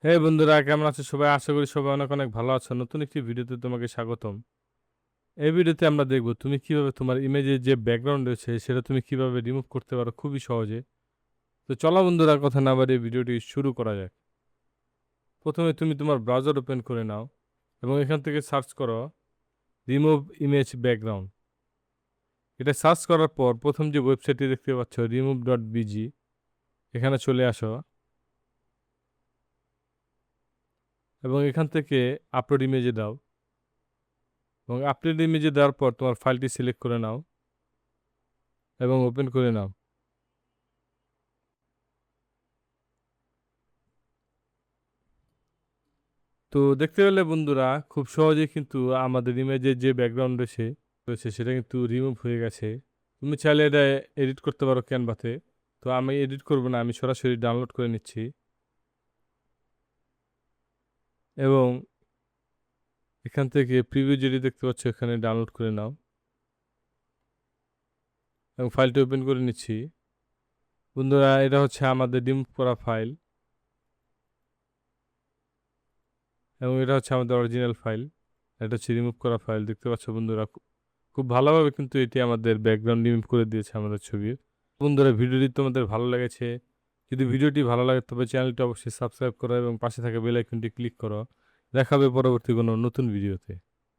হে বন্ধুরা, কেমন আছো সবাই? আশা করি সবাই অনেক অনেক ভালো আছো। নতুন একটি ভিডিওতে তোমাকে স্বাগতম। এই ভিডিওতে আমরা দেখব তুমি কিভাবে তোমার ইমেজের যে ব্যাকগ্রাউন্ড রয়েছে সেটা তুমি কিভাবে রিমুভ করতে পারো খুবই সহজে। তো চলো বন্ধুরা, কথা না বাড়িয়ে ভিডিওটি শুরু করা যাক। প্রথমে তুমি তোমার ব্রাউজার ওপেন করে নাও এবং এখান থেকে সার্চ করো রিমুভ ইমেজ ব্যাকগ্রাউন্ড। এটা সার্চ করার পর প্রথম যে ওয়েবসাইটটি দেখতে পাচ্ছ remove.bg, এখানে চলে আসো এবং এখান থেকে আপলোড ইমেজে দাও এবং আপলোড ইমেজে দেওয়ার পর তোমার ফাইলটি সিলেক্ট করে নাও এবং ওপেন করে নাও। তো দেখতে পেলে বন্ধুরা, খুব সহজেই কিন্তু আমাদের ইমেজের যে ব্যাকগ্রাউন্ড রয়েছে সেটা কিন্তু রিমুভ হয়ে গেছে। তুমি চাইলে এটা এডিট করতে পারো ক্যানভাতে। তো আমি এডিট করব না, আমি সরাসরি ডাউনলোড করে নিচ্ছি এবং এখান থেকে প্রিভিউ যেটি দেখতে পাচ্ছ এখানে ডাউনলোড করে নাও এবং ফাইলটি ওপেন করে নিচ্ছি। বন্ধুরা, এটা হচ্ছে আমাদের রিমুভ করা ফাইল এবং এটা হচ্ছে আমাদের অরিজিনাল ফাইল। এটা হচ্ছে রিমুভ করা ফাইল, দেখতে পাচ্ছ বন্ধুরা। খুব ভালোভাবে কিন্তু এটি আমাদের ব্যাকগ্রাউন্ড রিমুভ করে দিয়েছে আমাদের ছবির। বন্ধুরা, ভিডিওটি তোমাদের ভালো লেগেছে, যদি ভিডিওটি ভালো লাগে তবে চ্যানেলটি অবশ্যই সাবস্ক্রাইব করো এবং পাশে থাকা বেল আইকনটি ক্লিক করো। দেখা হবে পরবর্তী কোনো নতুন ভিডিওতে।